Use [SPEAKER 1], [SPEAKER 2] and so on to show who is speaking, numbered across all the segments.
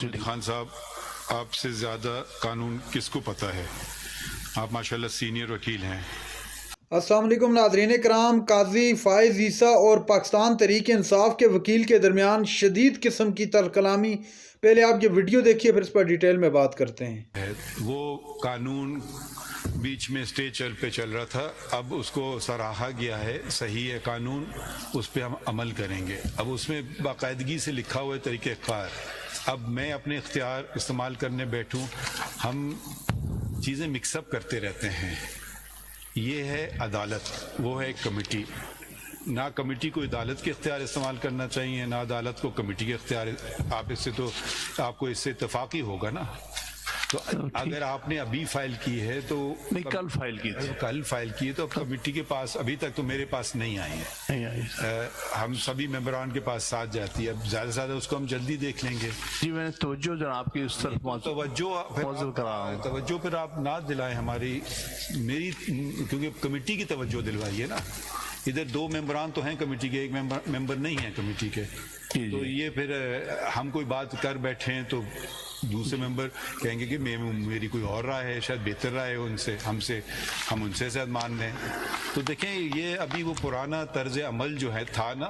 [SPEAKER 1] خان صاحب، آپ سے زیادہ قانون کس کو پتہ ہے؟ آپ ماشاءاللہ سینئر وکیل ہیں۔
[SPEAKER 2] السلام علیکم ناظرین کرام، قاضی فائز عیسیٰ اور پاکستان تحریک انصاف کے وکیل کے درمیان شدید قسم کی تلخ کلامی۔ پہلے آپ یہ ویڈیو دیکھیے، پھر اس پر ڈیٹیل میں بات کرتے ہیں۔
[SPEAKER 1] وہ قانون بیچ میں اسٹے پہ چل رہا تھا، اب اس کو سراہا گیا ہے، صحیح ہے قانون، اس پہ ہم عمل کریں گے۔ اب اس میں باقاعدگی سے لکھا ہوا ہے طریقہ کار، اب میں اپنے اختیار استعمال کرنے بیٹھوں، ہم چیزیں مکس اپ کرتے رہتے ہیں۔ یہ ہے عدالت، وہ ہے ایک کمیٹی، نہ کمیٹی کو عدالت کے اختیار استعمال کرنا چاہیے، نہ عدالت کو کمیٹی کے اختیار۔ آپ کو اس سے اتفاق ہی ہوگا نا۔ تو اگر آپ نے ابھی فائل کی ہے تو
[SPEAKER 3] کل فائل کی تھی،
[SPEAKER 1] کل فائل کی ہے تو اب کمیٹی کے پاس ابھی تک تو میرے پاس نہیں آئی ہے، ہم سبھی ممبران کے پاس ساتھ جاتی ہے۔ اب زیادہ سے زیادہ اس کو ہم جلدی دیکھ لیں گے۔
[SPEAKER 3] جی میں نے توجہ جناب کی اس طرف
[SPEAKER 1] توجہ پھر آپ نہ دلائیں ہماری، میری، کیونکہ کمیٹی کی توجہ دلوائیے نا۔ ادھر دو ممبران تو ہیں کمیٹی کے، ایک ممبر نہیں ہے کمیٹی کے، تو یہ پھر ہم کوئی بات کر بیٹھے ہیں تو دوسرے ممبر کہیں گے کہ میری کوئی اور رائے ہے، شاید بہتر رائے ہو ہم ان سے شاید مان لیں۔ تو دیکھیں یہ ابھی وہ پرانا طرز عمل جو ہے تھا نا،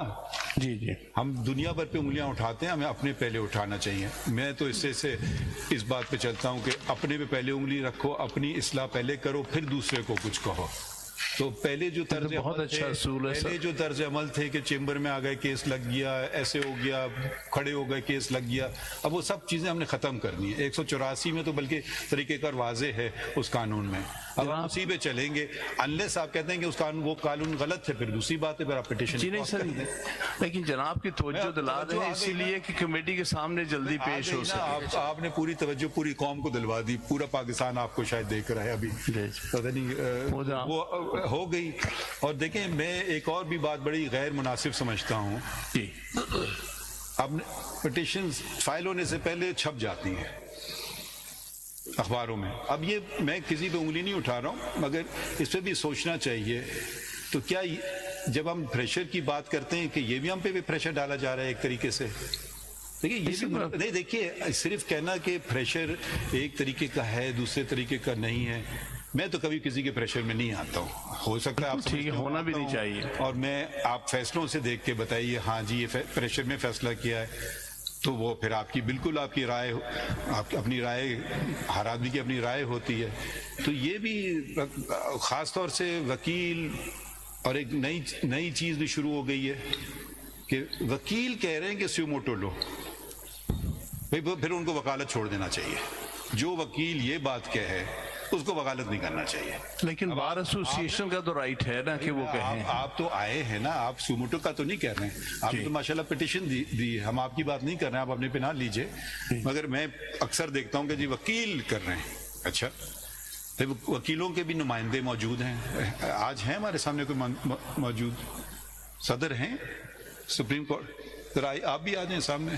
[SPEAKER 3] جی
[SPEAKER 1] ہم دنیا بھر پہ انگلیاں اٹھاتے ہیں، ہمیں اپنے پہلے اٹھانا چاہیے۔ میں تو اس بات پہ چلتا ہوں کہ اپنے پہ پہلے انگلی رکھو، اپنی اصلاح پہلے کرو، پھر دوسرے کو کچھ کہو۔ تو پہلے جو طرز عمل تھے کہ چیمبر میں آ گئے کیس لگ گیا، ایسے ہو گیا، کھڑے ہو گئے کیس لگ گیا، اب وہ سب چیزیں ہم نے ختم کرنی ہے۔ 184 میں تو بلکہ طریقہ کار واضح ہے اس قانون میں، اب ہم اسی پہ چلیں گے۔ انلیس آپ کہتے ہیں کہ وہ قانون غلط ہے، پھر دوسری بات ہے، پھر آپ پٹیشن۔
[SPEAKER 3] جی نہیں سر، لیکن جناب کی توجہ دلا دیں اسی لیے کہ کمیٹی کے سامنے جلدی پیش ہو سکے۔
[SPEAKER 1] آپ نے پوری توجہ پوری قوم کو دلوا دی، پورا پاکستان آپ کو شاید دیکھ رہا ہے ابھی، پتہ نہیں وہ ہو گئی۔ اور دیکھیں میں ایک اور بھی بات بڑی غیر مناسب سمجھتا ہوں، اب پٹیشن فائل ہونے سے پہلے چھپ جاتی ہیں اخباروں میں۔ اب یہ میں کسی پہ انگلی نہیں اٹھا رہا ہوں، مگر اس پہ بھی سوچنا چاہیے۔ تو کیا جب ہم پریشر کی بات کرتے ہیں کہ یہ بھی ہم پہ بھی پریشر ڈالا جا رہا ہے ایک طریقے سے؟ دیکھیے یہ بھی نہیں، دیکھیے صرف کہنا کہ پریشر ایک طریقے کا ہے دوسرے طریقے کا نہیں ہے، میں تو کبھی کسی کے پریشر میں نہیں آتا ہوں۔ ہو سکتا ہے آپ
[SPEAKER 3] ٹھیک ہے، ہونا بھی نہیں چاہیے، اور
[SPEAKER 1] میں آپ فیصلوں سے دیکھ کے بتائیے ہاں جی یہ پریشر میں فیصلہ کیا ہے، تو وہ پھر آپ کی بالکل آپ کی رائے، آپ اپنی رائے، ہر آدمی کی اپنی رائے ہوتی ہے۔ تو یہ بھی خاص طور سے وکیل، اور ایک نئی چیز بھی شروع ہو گئی ہے کہ وکیل کہہ رہے ہیں کہ سیو موٹو لو، پھر ان کو وکالت چھوڑ دینا چاہیے۔ جو وکیل یہ بات کہے اس کو وکالت نہیں کرنا چاہیے۔
[SPEAKER 3] لیکن بار ایسوسی ایشن کا تو رائٹ ہے نا کہ وہ کہیں۔
[SPEAKER 1] آپ تو آئے ہیں نا، آپ سوموٹو کا تو نہیں کہہ رہے ہیں، آپ نے تو ماشاءاللہ پٹیشن دی، ہم آپ کی بات نہیں کر رہے ہیں، آپ اپنے پہ نہ لیجئے، مگر میں اکثر دیکھتا ہوں کہ جی وکیل کر رہے ہیں۔ اچھا، وکیلوں کے بھی نمائندے موجود ہیں، آج ہیں ہمارے سامنے کوئی موجود؟ صدر ہیں سپریم کورٹ، ذرا آپ بھی آ جائیں سامنے۔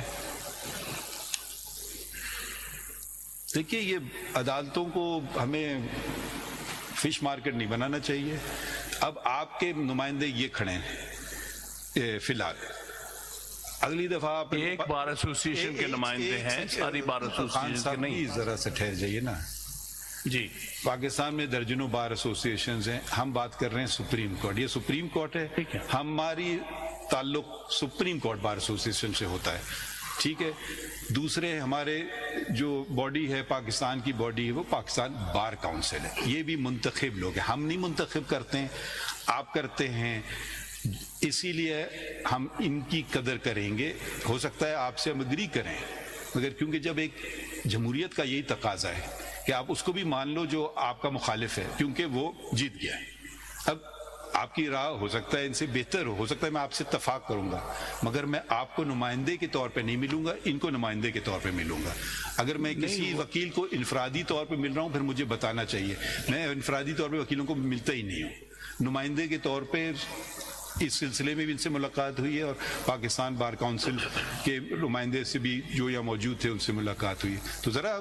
[SPEAKER 1] دیکھیے یہ عدالتوں کو ہمیں فش مارکیٹ نہیں بنانا چاہیے۔ اب آپ کے نمائندے یہ کھڑے ہیں فی الحال، اگلی دفعہ آپ
[SPEAKER 3] ایک بار ایسوسی ایشن کے نمائندے ہیں، ساری بار ایسوسی ایشن کے نہیں۔
[SPEAKER 1] ذرا سے ٹھہر جائیے نا
[SPEAKER 3] جی۔
[SPEAKER 1] پاکستان میں درجنوں بار ایسوسی ایشنز ہیں، ہم بات کر رہے ہیں سپریم کورٹ، یہ سپریم کورٹ ہے، ہماری تعلق سپریم کورٹ بار ایسوسی ایشن سے ہوتا ہے، ٹھیک ہے۔ دوسرے ہمارے جو باڈی ہے، پاکستان کی باڈی ہے، وہ پاکستان بار کاؤنسل ہے، یہ بھی منتخب لوگ ہیں، ہم نہیں منتخب کرتے ہیں، آپ کرتے ہیں، اسی لیے ہم ان کی قدر کریں گے۔ ہو سکتا ہے آپ سے ہم اگری کریں، مگر کیونکہ جب ایک جمہوریت کا یہی تقاضا ہے کہ آپ اس کو بھی مان لو جو آپ کا مخالف ہے، کیونکہ وہ جیت گیا ہے۔ اب آپ کی راہ ہو سکتا ہے ان سے بہتر ہو سکتا ہے میں آپ سے اتفاق کروں گا، مگر میں آپ کو نمائندے کے طور پہ نہیں ملوں گا، ان کو نمائندے کے طور پہ ملوں گا۔ اگر میں کسی وکیل کو انفرادی طور پہ مل رہا ہوں پھر مجھے بتانا چاہیے، میں انفرادی طور پہ وکیلوں کو ملتا ہی نہیں ہوں، نمائندے کے طور پہ اس سلسلے میں بھی ان سے ملاقات ہوئی ہے، اور پاکستان بار کونسل کے نمائندے سے بھی جو یہاں موجود تھے ان سے ملاقات ہوئی۔ تو ذرا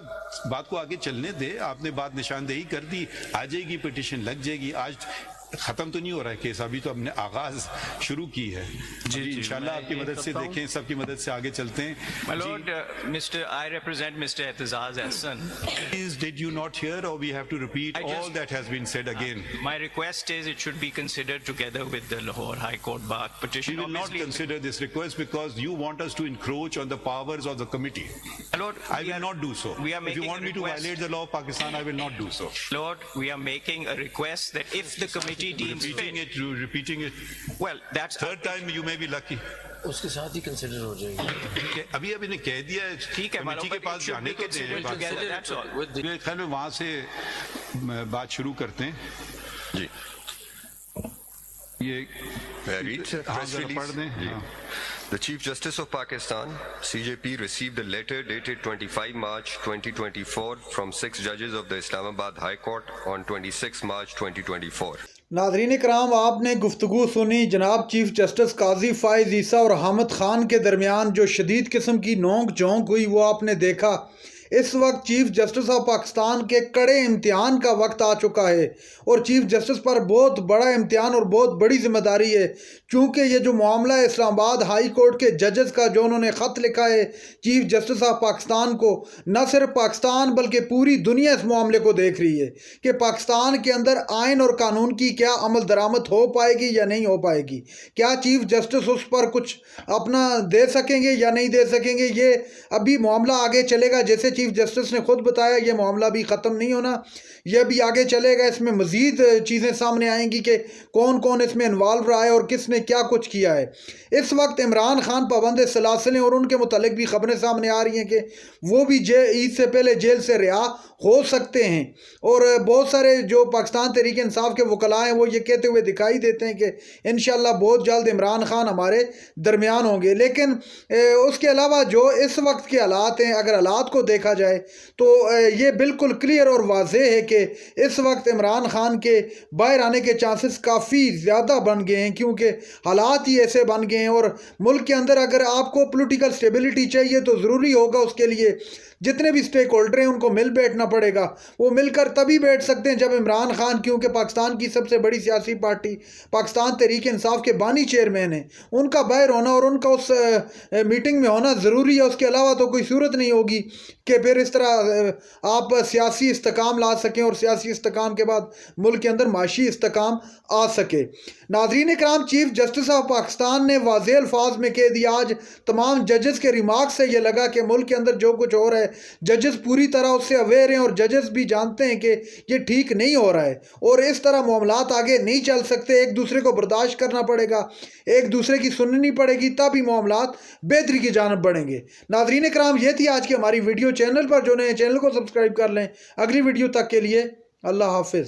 [SPEAKER 1] بات کو آگے چلنے دے، آپ نے بات نشاندہی کر دی، آ جائے گی پٹیشن، لگ جائے گی۔ آج ختم تو نہیں ہو رہا ہے کیس, ابھی تو ہم نے آغاز شروع کی ہے. جی انشاءاللہ آپ کی مدد سے دیکھیں, سب کی مدد سے آگے چلتے ہیں.
[SPEAKER 4] My Lord, I represent Mr. Ehtizaz Ahsan.
[SPEAKER 1] Please, did you not hear, or we have to repeat all that has been said again?
[SPEAKER 4] My request is it should be considered together with the Lahore High Court bar
[SPEAKER 1] We
[SPEAKER 4] petition.
[SPEAKER 1] will not consider this request because you want us to encroach on the powers of the committee.
[SPEAKER 4] My Lord,
[SPEAKER 1] I will not do so.
[SPEAKER 4] we are
[SPEAKER 1] If you
[SPEAKER 4] making
[SPEAKER 1] want
[SPEAKER 4] a
[SPEAKER 1] me to
[SPEAKER 4] request.
[SPEAKER 1] violate the law of Pakistan, I will not do so.
[SPEAKER 4] Lord, we are making a request that if the committee deems
[SPEAKER 1] Repeating it.
[SPEAKER 4] well, that's
[SPEAKER 1] Third time you may be lucky.
[SPEAKER 5] اس کے ساتھ ہی consider ہو جائے گی.
[SPEAKER 1] ابھی نے کہہ دیا ہے,
[SPEAKER 4] ٹھیک ہے,
[SPEAKER 1] کمیٹی کے پاس جانے تو دیں.
[SPEAKER 4] that's all.
[SPEAKER 1] میرے خیال میں وہاں سے بات شروع کرتے ہیں.
[SPEAKER 6] جی
[SPEAKER 1] یہ پڑھ دیں.
[SPEAKER 6] The Chief Justice of Pakistan, CJP, received a letter dated 25 March 2024 from 6 judges of the Islamabad High Court on 26 March 2024.
[SPEAKER 2] ناظرین کرام, آپ نے گفتگو سنی جناب چیف جسٹس قاضی فائز عیسیٰ اور حامد خان کے درمیان جو شدید قسم کی نونک جھونک ہوئی وہ آپ نے دیکھا. اس وقت چیف جسٹس آف پاکستان کے کڑے امتحان کا وقت آ چکا ہے اور چیف جسٹس پر بہت بڑا امتحان اور بہت بڑی ذمہ داری ہے, چونکہ یہ جو معاملہ ہے اسلام آباد ہائی کورٹ کے ججز کا جو انہوں نے خط لکھا ہے چیف جسٹس آف پاکستان کو, نہ صرف پاکستان بلکہ پوری دنیا اس معاملے کو دیکھ رہی ہے کہ پاکستان کے اندر آئین اور قانون کی کیا عمل درآمد ہو پائے گی یا نہیں ہو پائے گی, کیا چیف جسٹس اس پر کچھ اپنا دے سکیں گے یا نہیں دے سکیں گے. یہ ابھی معاملہ آگے چلے گا, جیسے چیف جسٹس نے خود بتایا یہ معاملہ بھی ختم نہیں ہونا, یہ بھی آگے چلے گا. اس میں مزید چیزیں سامنے آئیں گی کہ کون کون اس میں انوالو رہا ہے اور کس نے کیا کچھ کیا ہے. اس وقت عمران خان پابند سلاسل ہیں اور ان کے متعلق بھی خبریں سامنے آ رہی ہیں کہ وہ بھی عید سے پہلے جیل سے رہا ہو سکتے ہیں, اور بہت سارے جو پاکستان تحریک انصاف کے وکلاء ہیں وہ یہ کہتے ہوئے دکھائی دیتے ہیں کہ انشاءاللہ بہت جلد عمران خان ہمارے درمیان ہوں گے. لیکن اس کے علاوہ جو اس وقت کے حالات ہیں, اگر حالات کو دیکھا جائے تو یہ بالکل کلیئر اور واضح ہے کہ اس وقت عمران خان کے باہر آنے کے چانسز کافی زیادہ بن گئے ہیں, کیونکہ حالات ہی ایسے بن گئے ہیں. اور ملک کے اندر اگر آپ کو پولیٹیکل سٹیبلٹی چاہیے تو ضروری ہوگا اس کے لیے جتنے بھی سٹیک ہولڈر ہیں ان کو مل بیٹھنا پڑے گا. وہ مل کر تبھی بیٹھ سکتے ہیں جب عمران خان, کیونکہ پاکستان کی سب سے بڑی سیاسی پارٹی پاکستان تحریک انصاف کے بانی چیئرمین ہیں, ان کا باہر ہونا اور ان کا اس میٹنگ میں ہونا ضروری ہے. اس کے علاوہ تو کوئی صورت نہیں ہوگی کہ پھر اس طرح آپ سیاسی استحکام لا سکیں اور سیاسی استحکام کے بعد ملک کے اندر معاشی استحکام آ سکے. ناظرین کرام, چیف جسٹس آف پاکستان نے واضح الفاظ میں کہہ دیا آج تمام ججز کے ریمارک سے یہ لگا کہ ملک کے اندر جو کچھ ہو رہا ہے ججز پوری طرح اس سے اویئر ہیں اور ججز بھی جانتے ہیں کہ یہ ٹھیک نہیں ہو رہا ہے اور اس طرح معاملات آگے نہیں چل سکتے. ایک دوسرے کو برداشت کرنا پڑے گا, ایک دوسرے کی سننی پڑے گی, تب ہی معاملات بہتری کی جانب بڑھیں گے. ناظرین کرام, یہ تھی آج کی ہماری ویڈیو. چینل پر جو نئے چینل کو سبسکرائب کر لیں. اگلی ویڈیو تک کے لیے اللہ حافظ.